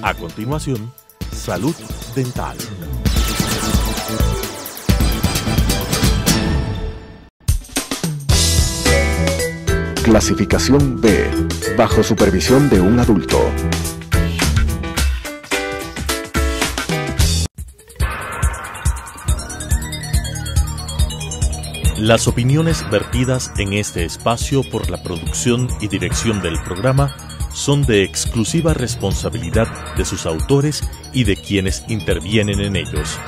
A continuación, Salud Dental. Clasificación B, bajo supervisión de un adulto. Las opiniones vertidas en este espacio por la producción y dirección del programa son de exclusiva responsabilidad de sus autores y de quienes intervienen en ellos.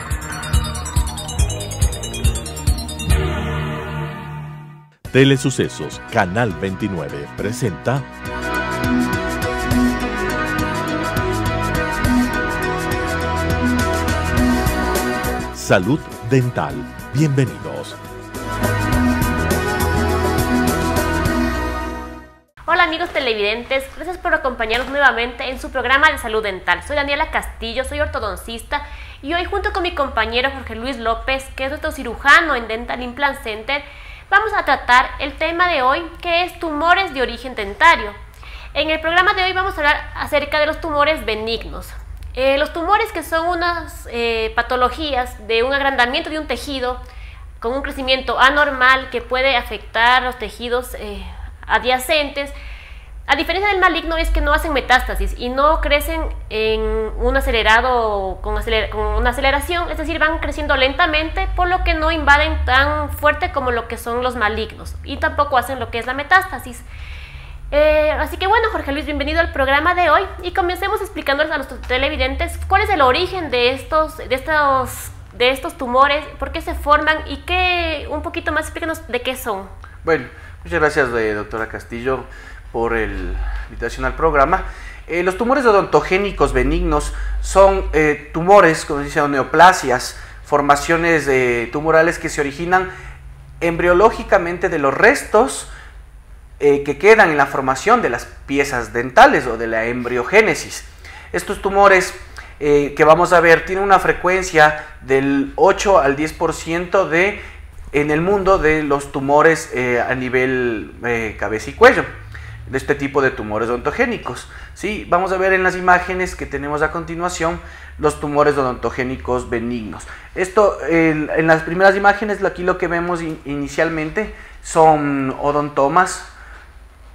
Telesucesos Canal 29 presenta Salud Dental. Bienvenidos. Hola amigos televidentes, gracias por acompañarnos nuevamente en su programa de Salud Dental. Soy Daniela Castillo, soy ortodoncista y hoy junto con mi compañero Jorge Luis López, que es nuestro cirujano en Dental Implant Center, vamos a tratar el tema de hoy, que es tumores de origen dentario. En el programa de hoy vamos a hablar acerca de los tumores benignos. Los tumores, que son unas patologías de un agrandamiento de un tejido con un crecimiento anormal que puede afectar los tejidos adyacentes. A diferencia del maligno, es que no hacen metástasis y no crecen en un acelerado con una aceleración, es decir, van creciendo lentamente, por lo que no invaden tan fuerte como lo que son los malignos y tampoco hacen lo que es la metástasis. Así que bueno, Jorge Luis, bienvenido al programa de hoy y comencemos explicándoles a los televidentes cuál es el origen de estos tumores, por qué se forman y un poquito más explícanos de qué son. Bueno, muchas gracias, doctora Castillo, por la invitación al programa. Los tumores odontogénicos benignos son tumores, como se dice, neoplasias, formaciones tumorales que se originan embriológicamente de los restos que quedan en la formación de las piezas dentales o de la embriogénesis. Estos tumores que vamos a ver tienen una frecuencia del 8 al 10% en el mundo de los tumores a nivel cabeza y cuello, de este tipo de tumores odontogénicos. ¿Sí? Vamos a ver en las imágenes que tenemos a continuación los tumores odontogénicos benignos. En las primeras imágenes, aquí lo que vemos inicialmente son odontomas,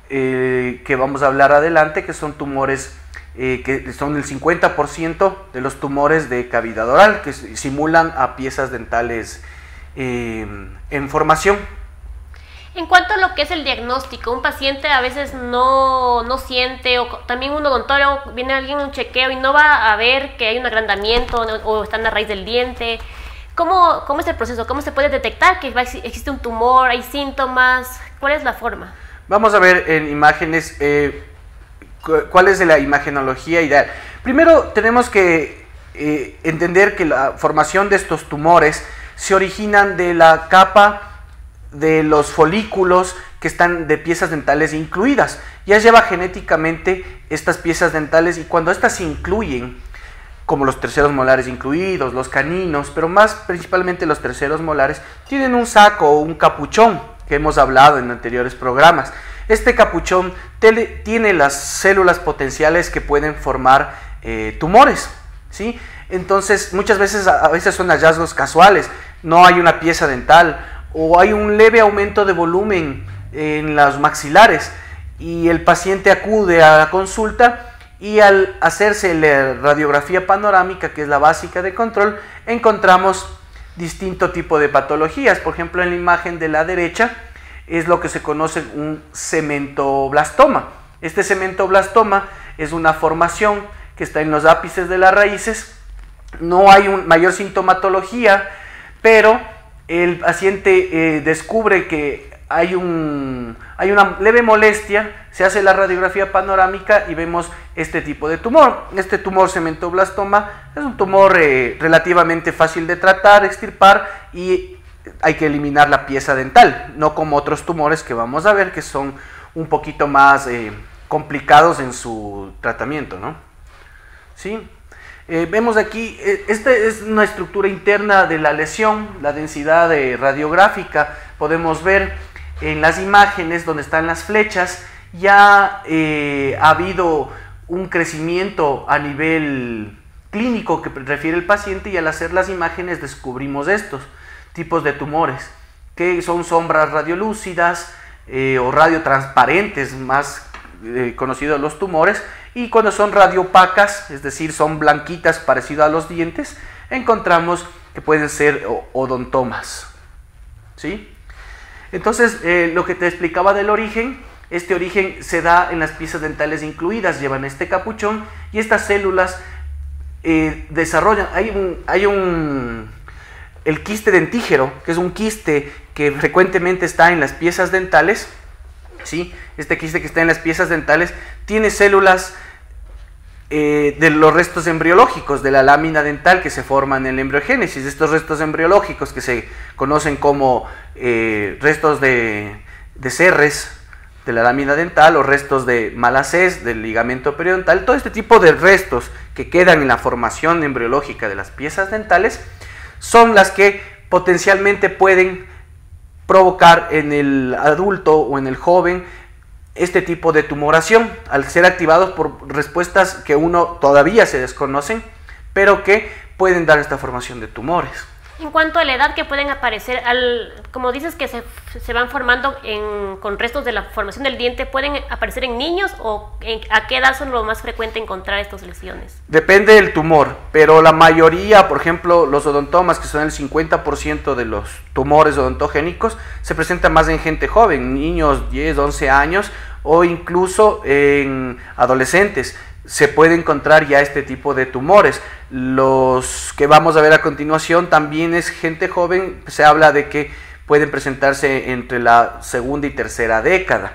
que vamos a hablar adelante, que son tumores que son el 50% de los tumores de cavidad oral, que simulan a piezas dentales en formación. En cuanto a lo que es el diagnóstico, un paciente a veces no siente, o también un odontólogo, viene alguien a un chequeo y no va a ver que hay un agrandamiento o está en la raíz del diente. ¿Cómo es el proceso? ¿Cómo se puede detectar que existe un tumor? ¿Hay síntomas? ¿Cuál es la forma? Vamos a ver en imágenes cuál es la imagenología ideal. Primero tenemos que entender que la formación de estos tumores se originan de la capa de los folículos que están de piezas dentales incluidas. Ya lleva genéticamente estas piezas dentales, y cuando estas se incluyen, como los terceros molares incluidos, los caninos, pero más principalmente los terceros molares, tienen un saco o un capuchón que hemos hablado en anteriores programas. Este capuchón tiene las células potenciales que pueden formar tumores, ¿sí? Entonces muchas veces, a veces son hallazgos casuales, no hay una pieza dental o hay un leve aumento de volumen en los maxilares y el paciente acude a la consulta, y al hacerse la radiografía panorámica, que es la básica de control, encontramos distinto tipo de patologías. Por ejemplo, en la imagen de la derecha es lo que se conoce un cementoblastoma. Este cementoblastoma es una formación que está en los ápices de las raíces. No hay mayor sintomatología, pero el paciente descubre que hay una leve molestia, se hace la radiografía panorámica y vemos este tipo de tumor. Este tumor cementoblastoma es un tumor relativamente fácil de tratar, extirpar, y hay que eliminar la pieza dental, no como otros tumores que vamos a ver que son un poquito más complicados en su tratamiento, ¿no? ¿Sí? Vemos aquí, esta es una estructura interna de la lesión, la densidad radiográfica. Podemos ver en las imágenes donde están las flechas, ya ha habido un crecimiento a nivel clínico que refiere el paciente, y al hacer las imágenes descubrimos estos tipos de tumores, que son sombras radiolúcidas o radiotransparentes, más conocidos los tumores, y cuando son radiopacas, es decir, son blanquitas parecido a los dientes, encontramos que pueden ser odontomas, ¿sí? Entonces, lo que te explicaba del origen, este origen se da en las piezas dentales incluidas, llevan este capuchón, y estas células desarrollan, el quiste dentígero, que es un quiste que frecuentemente está en las piezas dentales, ¿sí? Este quiste que está en las piezas dentales tiene células de los restos embriológicos de la lámina dental que se forman en la embriogénesis. Estos restos embriológicos que se conocen como restos de cerres de la lámina dental o restos de malacés del ligamento periodontal, todo este tipo de restos que quedan en la formación embriológica de las piezas dentales son las que potencialmente pueden provocar en el adulto o en el joven este tipo de tumoración, al ser activados por respuestas que uno todavía se desconocen, pero que pueden dar esta formación de tumores. En cuanto a la edad que pueden aparecer, como dices que se van formando con restos de la formación del diente, ¿pueden aparecer en niños o a qué edad son lo más frecuente encontrar estas lesiones? Depende del tumor, pero la mayoría, por ejemplo, los odontomas, que son el 50% de los tumores odontogénicos, se presentan más en gente joven, niños 10, 11 años o incluso en adolescentes. Se puede encontrar ya este tipo de tumores. Los que vamos a ver a continuación también es gente joven, se habla de que pueden presentarse entre la segunda y tercera década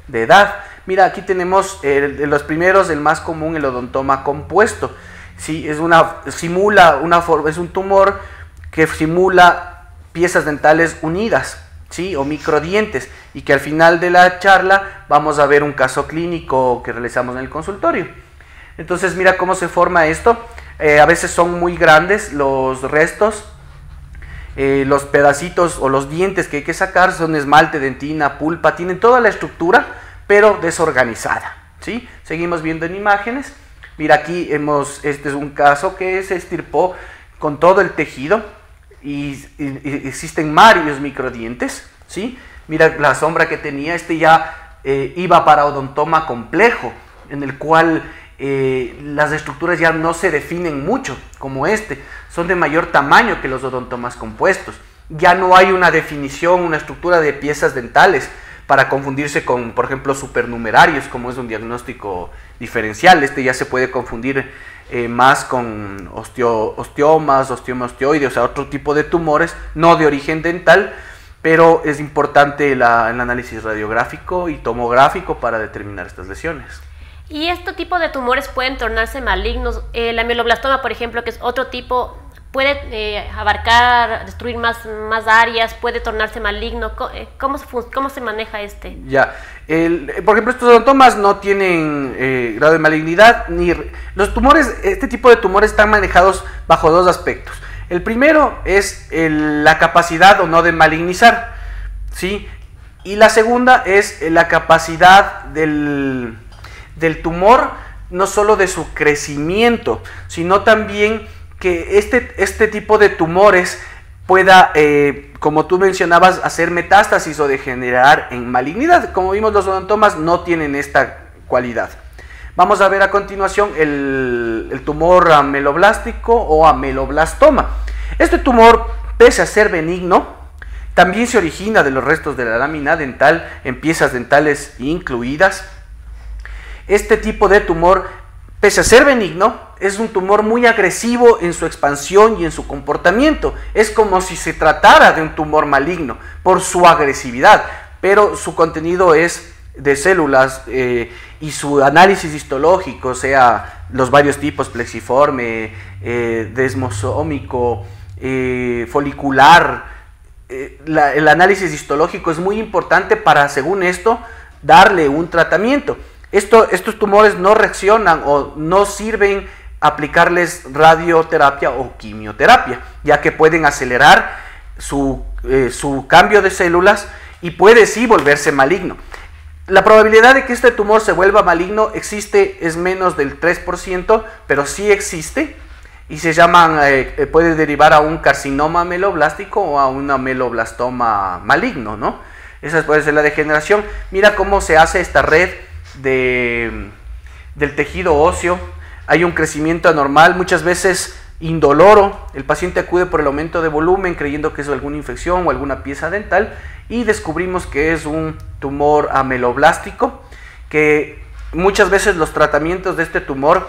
de edad. Mira, aquí tenemos los primeros, el más común, el odontoma compuesto. Sí, es un tumor que simula piezas dentales unidas, ¿sí? O microdientes, y que al final de la charla vamos a ver un caso clínico que realizamos en el consultorio. Entonces mira cómo se forma esto. A veces son muy grandes los restos, los pedacitos o los dientes que hay que sacar son esmalte, dentina, pulpa, tienen toda la estructura pero desorganizada, ¿sí? Seguimos viendo en imágenes. Mira, aquí este es un caso que se extirpó con todo el tejido y existen varios microdientes, ¿sí? Mira la sombra que tenía, ya iba para odontoma complejo, en el cual las estructuras ya no se definen mucho como son de mayor tamaño que los odontomas compuestos. Ya no hay una definición, una estructura de piezas dentales para confundirse con, por ejemplo, supernumerarios, como es un diagnóstico diferencial. Ya se puede confundir más con osteomas, osteoma osteoides, o sea, otro tipo de tumores, no de origen dental, pero es importante el análisis radiográfico y tomográfico para determinar estas lesiones. ¿Y este tipo de tumores pueden tornarse malignos? La mieloblastoma, por ejemplo, que es otro tipo, puede abarcar, destruir más áreas, puede tornarse maligno. ¿Cómo se maneja este? Ya, por ejemplo, estos odontomas no tienen grado de malignidad, los tumores, este tipo de tumores están manejados bajo dos aspectos. El primero es la capacidad o no de malignizar, ¿sí? Y la segunda es la capacidad del tumor, no solo de su crecimiento, sino también que este tipo de tumores pueda, como tú mencionabas, hacer metástasis o degenerar en malignidad. Como vimos, los odontomas no tienen esta cualidad. Vamos a ver a continuación el tumor ameloblástico o ameloblastoma. Este tumor, pese a ser benigno, también se origina de los restos de la lámina dental en piezas dentales incluidas. Este tipo de tumor, pese a ser benigno, es un tumor muy agresivo en su expansión y en su comportamiento. Es como si se tratara de un tumor maligno por su agresividad, pero su contenido es de células y su análisis histológico, sea los varios tipos, plexiforme, desmosómico, folicular, el análisis histológico es muy importante para, según esto, darle un tratamiento. Estos tumores no reaccionan o no sirven aplicarles radioterapia o quimioterapia, ya que pueden acelerar su cambio de células y puede sí volverse maligno. La probabilidad de que este tumor se vuelva maligno es menos del 3%, pero sí existe y se llaman, puede derivar a un carcinoma ameloblástico o a un ameloblastoma maligno, ¿no? Esa puede ser la degeneración. Mira cómo se hace esta red del tejido óseo. Hay un crecimiento anormal, muchas veces indoloro. El paciente acude por el aumento de volumen creyendo que es alguna infección o alguna pieza dental y descubrimos que es un tumor ameloblástico, que muchas veces los tratamientos de este tumor,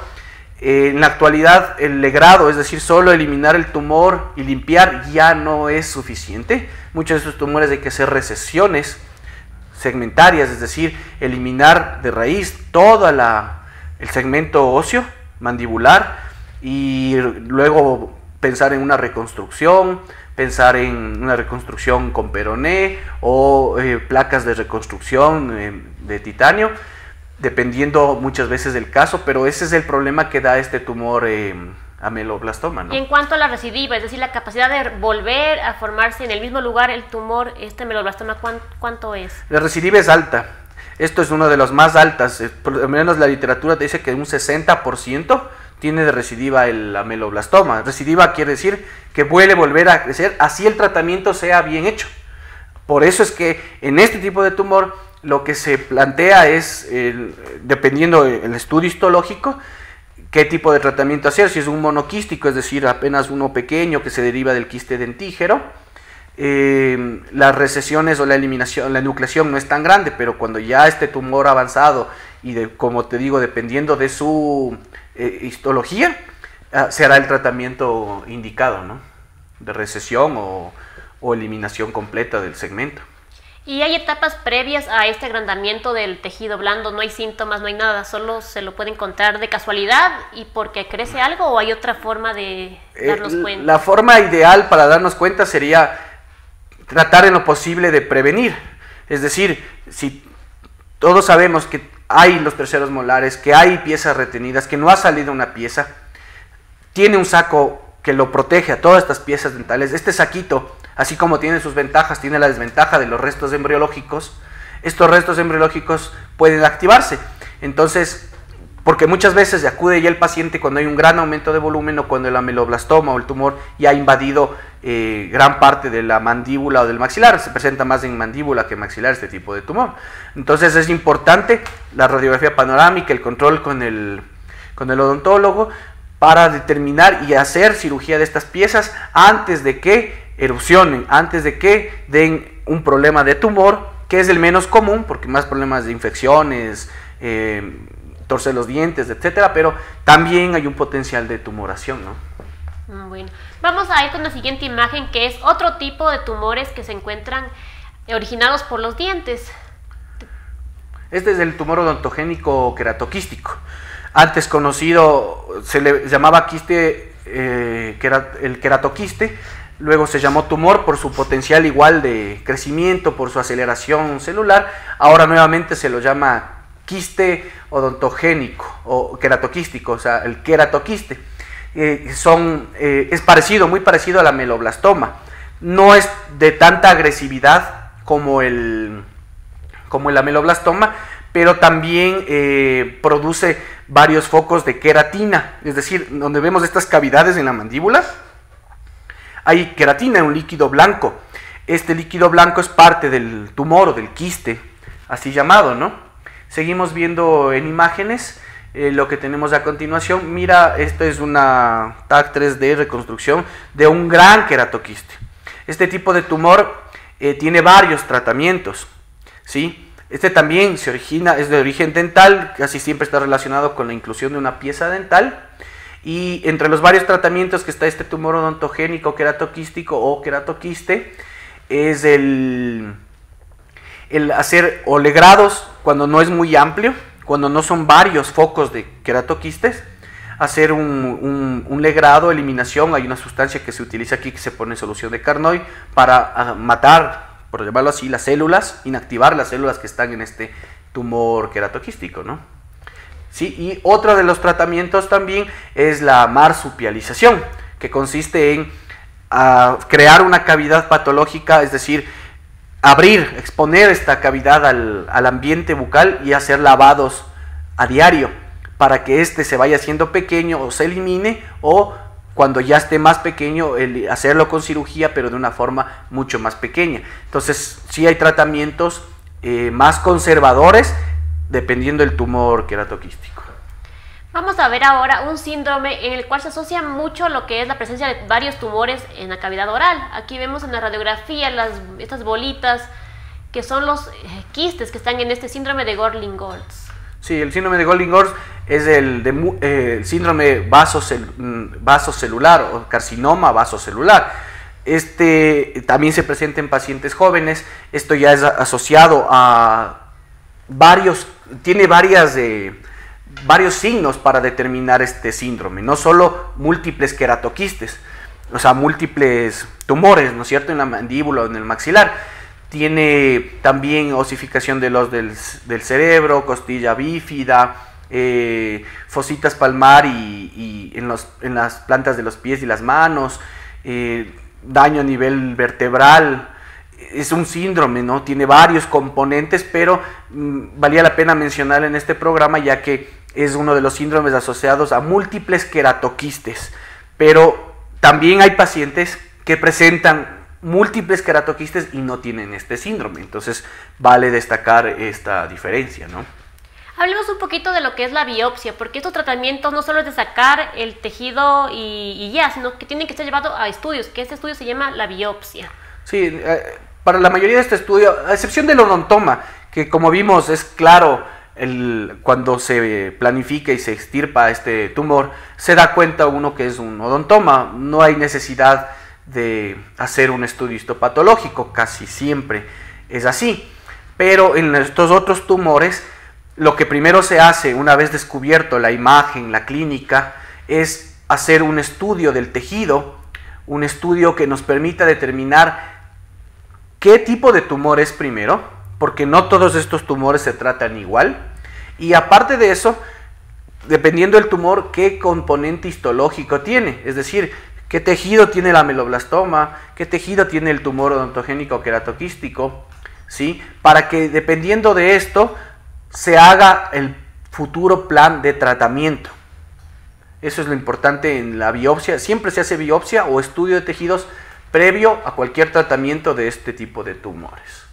en la actualidad el legrado, es decir, solo eliminar el tumor y limpiar ya no es suficiente. Muchos de estos tumores hay que hacer recesiones segmentarias, es decir, eliminar de raíz todo el segmento óseo mandibular y luego pensar en una reconstrucción, pensar en una reconstrucción con peroné o placas de reconstrucción de titanio, dependiendo muchas veces del caso, pero ese es el problema que da este tumor ameloblastoma, ¿no? Y en cuanto a la recidiva, es decir, la capacidad de volver a formarse en el mismo lugar el tumor, este ameloblastoma, ¿cuánto es? La recidiva es alta. Esto es uno de los más altas, por lo menos la literatura te dice que un 60% tiene de recidiva el ameloblastoma. Recidiva quiere decir que puede volver a crecer, así el tratamiento sea bien hecho. Por eso es que en este tipo de tumor lo que se plantea es, dependiendo del estudio histológico, qué tipo de tratamiento hacer. Si es un monoquístico, es decir, apenas uno pequeño que se deriva del quiste dentígero, las recesiones o la eliminación, la enucleación no es tan grande, pero cuando ya este tumor avanzado y como te digo, dependiendo de su histología, se hará el tratamiento indicado, ¿no? De recesión o eliminación completa del segmento. ¿Y hay etapas previas a este agrandamiento del tejido blando? ¿No hay síntomas, no hay nada? ¿Solo se lo puede encontrar de casualidad y porque crece algo o hay otra forma de darnos cuenta? La forma ideal para darnos cuenta sería tratar en lo posible de prevenir. Es decir, si todos sabemos que hay los terceros molares, que hay piezas retenidas, que no ha salido una pieza, tiene un saco que lo protege a todas estas piezas dentales. Este saquito, así como tiene sus ventajas, tiene la desventaja de los restos embriológicos. Estos restos embriológicos pueden activarse. Entonces, porque muchas veces acude ya el paciente cuando hay un gran aumento de volumen o cuando el ameloblastoma o el tumor ya ha invadido gran parte de la mandíbula o del maxilar. Se presenta más en mandíbula que maxilar este tipo de tumor. Entonces es importante la radiografía panorámica, el control con el odontólogo para determinar y hacer cirugía de estas piezas antes de que erupcionen, antes de que den un problema de tumor, que es el menos común, porque más problemas de infecciones, torcer los dientes, etcétera, pero también hay un potencial de tumoración, ¿no? Bueno, vamos a ir con la siguiente imagen, que es otro tipo de tumores que se encuentran originados por los dientes. Este es el tumor odontogénico queratoquístico. Antes conocido, se le llamaba quiste, el queratoquiste, luego se llamó tumor por su potencial igual de crecimiento, por su aceleración celular. Ahora nuevamente se lo llama quiste odontogénico o queratoquístico, o sea, el queratoquiste. Es parecido, muy parecido al ameloblastoma. No es de tanta agresividad como el ameloblastoma, pero también produce varios focos de queratina, es decir, donde vemos estas cavidades en la mandíbula, hay queratina, un líquido blanco. Este líquido blanco es parte del tumor o del quiste, así llamado, ¿no? Seguimos viendo en imágenes lo que tenemos a continuación. Mira, esto es una TAC 3D reconstrucción de un gran queratoquiste. Este tipo de tumor tiene varios tratamientos, ¿sí? Este también es de origen dental, casi siempre está relacionado con la inclusión de una pieza dental. Y entre los varios tratamientos que está este tumor odontogénico queratoquístico o queratoquiste, es el hacer o legrados cuando no es muy amplio, cuando no son varios focos de queratoquistes, hacer un legrado, eliminación. Hay una sustancia que se utiliza aquí que se pone en solución de Carnoy para matar, por llamarlo así, las células, inactivar las células que están en este tumor queratoquístico, ¿no? Sí, y otro de los tratamientos también es la marsupialización, que consiste en crear una cavidad patológica, es decir, exponer esta cavidad al ambiente bucal y hacer lavados a diario para que éste se vaya haciendo pequeño o se elimine, o cuando ya esté más pequeño, hacerlo con cirugía, pero de una forma mucho más pequeña. Entonces, sí hay tratamientos más conservadores dependiendo del tumor queratoquístico. Vamos a ver ahora un síndrome en el cual se asocia mucho lo que es la presencia de varios tumores en la cavidad oral. Aquí vemos en la radiografía estas bolitas que son los quistes que están en este síndrome de Gorlin-Gortz. Sí, el síndrome de Gorlin-Gortz es el síndrome vasocelular o carcinoma vasocelular. Este también se presenta en pacientes jóvenes. Esto ya es asociado a tiene varios signos para determinar este síndrome, no solo múltiples queratoquistes, o sea, múltiples tumores, ¿no es cierto?, en la mandíbula o en el maxilar. Tiene también osificación del cerebro, costilla bífida, fositas palmar y en las plantas de los pies y las manos, daño a nivel vertebral. Es un síndrome, ¿no? Tiene varios componentes, pero valía la pena mencionar en este programa ya que es uno de los síndromes asociados a múltiples queratoquistes. Pero también hay pacientes que presentan múltiples queratoquistes y no tienen este síndrome. Entonces vale destacar esta diferencia, ¿no? Hablemos un poquito de lo que es la biopsia, porque estos tratamientos no solo es de sacar el tejido y ya, sino que tienen que ser llevados a estudios, que este estudio se llama la biopsia. Sí, para la mayoría de este estudio, a excepción del odontoma, que como vimos es claro, cuando se planifica y se extirpa este tumor, se da cuenta uno que es un odontoma. No hay necesidad de hacer un estudio histopatológico, casi siempre es así. Pero en estos otros tumores, lo que primero se hace una vez descubierto la imagen, la clínica, es hacer un estudio del tejido, un estudio que nos permita determinar qué tipo de tumor es primero, porque no todos estos tumores se tratan igual, y aparte de eso, dependiendo del tumor, qué componente histológico tiene, es decir, qué tejido tiene la ameloblastoma, qué tejido tiene el tumor odontogénico queratoquístico, ¿sí? Para que dependiendo de esto se haga el futuro plan de tratamiento. Eso es lo importante en la biopsia. Siempre se hace biopsia o estudio de tejidos previo a cualquier tratamiento de este tipo de tumores.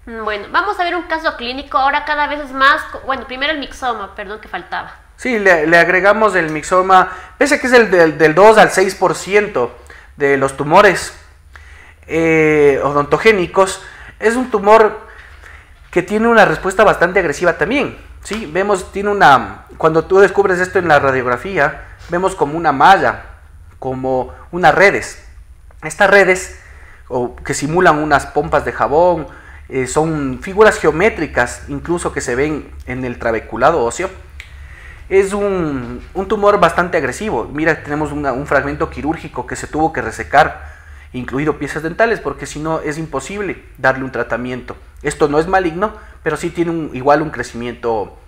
Bueno, vamos a ver un caso clínico. Ahora cada vez es más, bueno, primero el mixoma, perdón que faltaba. Sí, le agregamos el mixoma, pese a que es del 2 al 6% de los tumores odontogénicos, es un tumor que tiene una respuesta bastante agresiva también. ¿Sí? Vemos, cuando tú descubres esto en la radiografía, vemos como una malla, como unas redes. Estas redes, que simulan unas pompas de jabón, son figuras geométricas, incluso que se ven en el trabeculado óseo. Es un tumor bastante agresivo. Mira, tenemos un fragmento quirúrgico que se tuvo que resecar, incluido piezas dentales, porque si no es imposible darle un tratamiento. Esto no es maligno, pero sí tiene igual un crecimiento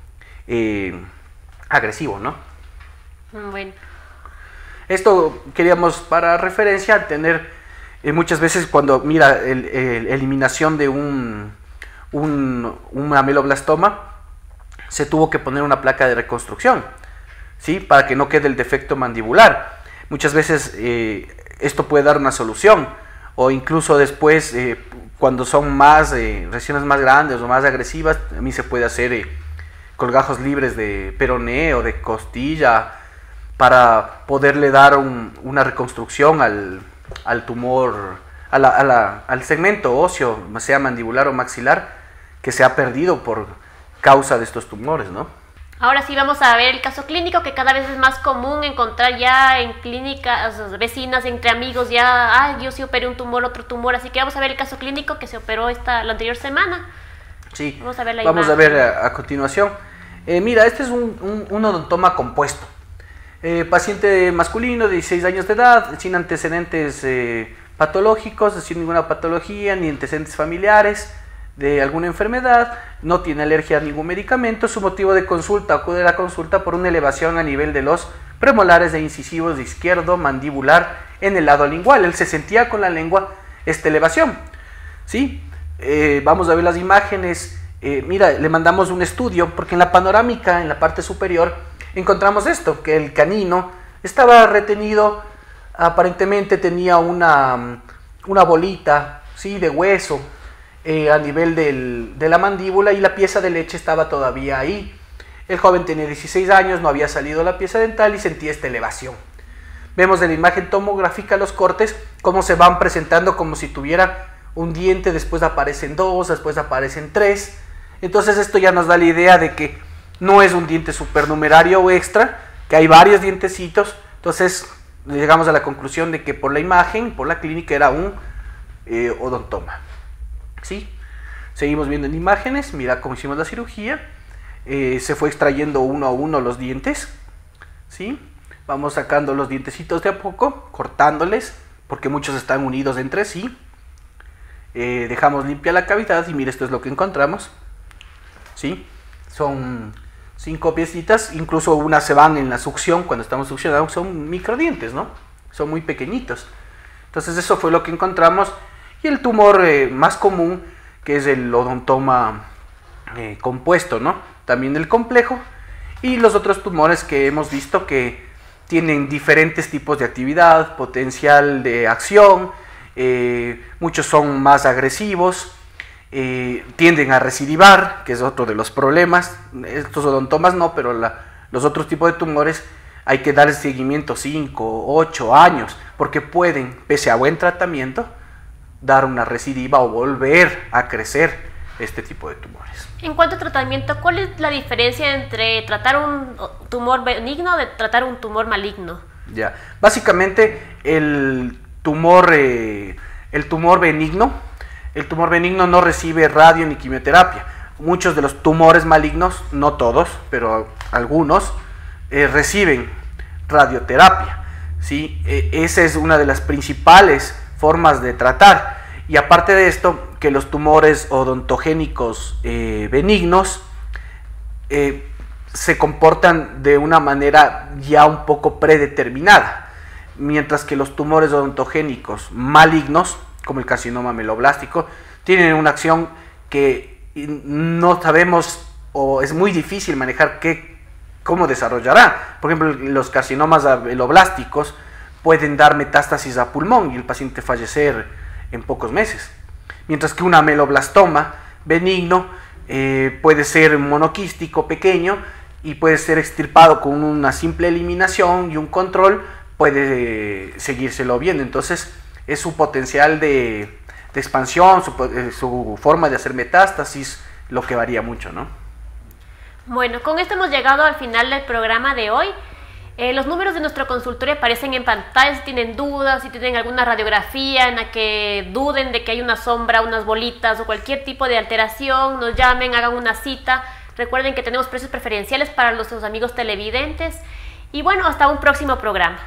agresivo, ¿no? Bueno. Esto queríamos para referencia tener muchas veces cuando mira eliminación de un ameloblastoma, se tuvo que poner una placa de reconstrucción, ¿sí? Para que no quede el defecto mandibular. Muchas veces esto puede dar una solución, o incluso después cuando son lesiones más grandes o más agresivas, también se puede hacer colgajos libres de peroné o de costilla para poderle dar una reconstrucción al tumor, al segmento óseo, sea mandibular o maxilar, que se ha perdido por causa de estos tumores, ¿no? Ahora sí vamos a ver el caso clínico, que cada vez es más común encontrar ya en clínicas vecinas, entre amigos, ya, yo sí operé un tumor, otro tumor, así que vamos a ver el caso clínico que se operó la anterior semana. Sí, vamos a ver a ver a continuación. Mira, este es un odontoma compuesto. Paciente masculino de 16 años de edad, sin antecedentes patológicos, sin ninguna patología, ni antecedentes familiares de alguna enfermedad, no tiene alergia a ningún medicamento. Su motivo de consulta, acude a la consulta por una elevación a nivel de los premolares e incisivos de izquierdo mandibular en el lado lingual. Él se sentía con la lengua esta elevación, ¿sí? vamos a ver las imágenes. Mira, le mandamos un estudio, porque en la panorámica, en la parte superior, encontramos esto, que el canino estaba retenido, aparentemente tenía una bolita, ¿sí?, de hueso a nivel de la mandíbula, y la pieza de leche estaba todavía ahí. El joven tenía 16 años, no había salido la pieza dental y sentía esta elevación. Vemos en la imagen tomográfica los cortes, cómo se van presentando como si tuviera un diente, después aparecen 2, después aparecen 3. Entonces esto ya nos da la idea de que no es un diente supernumerario o extra, que hay varios dientecitos. Entonces llegamos a la conclusión de que por la imagen, por la clínica, era un odontoma. ¿Sí? Seguimos viendo en imágenes, mira cómo hicimos la cirugía. Se fue extrayendo uno a uno los dientes. ¿Sí? Vamos sacando los dientecitos de a poco, cortándoles, porque muchos están unidos entre sí. Dejamos limpia la cavidad y mira, esto es lo que encontramos. ¿Sí? Son 5 piecitas, incluso unas se van en la succión, cuando estamos succionando, son microdientes, ¿no? Son muy pequeñitos. Entonces eso fue lo que encontramos. Y el tumor más común, que es el odontoma compuesto, ¿no? También el complejo. Y los otros tumores que hemos visto que tienen diferentes tipos de actividad, potencial de acción, muchos son más agresivos, tienden a recidivar, que es otro de los problemas. Estos odontomas no, pero los otros tipos de tumores hay que dar seguimiento 5, 8 años, porque pueden, pese a buen tratamiento, dar una recidiva o volver a crecer este tipo de tumores. En cuanto a tratamiento, ¿cuál es la diferencia entre tratar un tumor benigno de tratar un tumor maligno? Ya, básicamente el tumor benigno no recibe radio ni quimioterapia. Muchos de los tumores malignos, no todos, pero algunos, reciben radioterapia, ¿sí? Esa es una de las principales formas de tratar. Y aparte de esto, que los tumores odontogénicos benignos se comportan de una manera ya un poco predeterminada, mientras que los tumores odontogénicos malignos, como el carcinoma meloblástico, tienen una acción que no sabemos o es muy difícil manejar cómo desarrollará. Por ejemplo, los carcinomas meloblásticos pueden dar metástasis a pulmón y el paciente fallecer en pocos meses, mientras que un ameloblastoma benigno puede ser monoquístico pequeño y puede ser extirpado con una simple eliminación y un control, puede seguírselo viendo. Entonces es su potencial de expansión, su forma de hacer metástasis, lo que varía mucho, ¿no? Bueno, con esto hemos llegado al final del programa de hoy. Los números de nuestro consultorio aparecen en pantalla. Si tienen dudas, si tienen alguna radiografía en la que duden de que hay una sombra, unas bolitas o cualquier tipo de alteración, nos llamen, hagan una cita. Recuerden que tenemos precios preferenciales para nuestros amigos televidentes. Y bueno, hasta un próximo programa.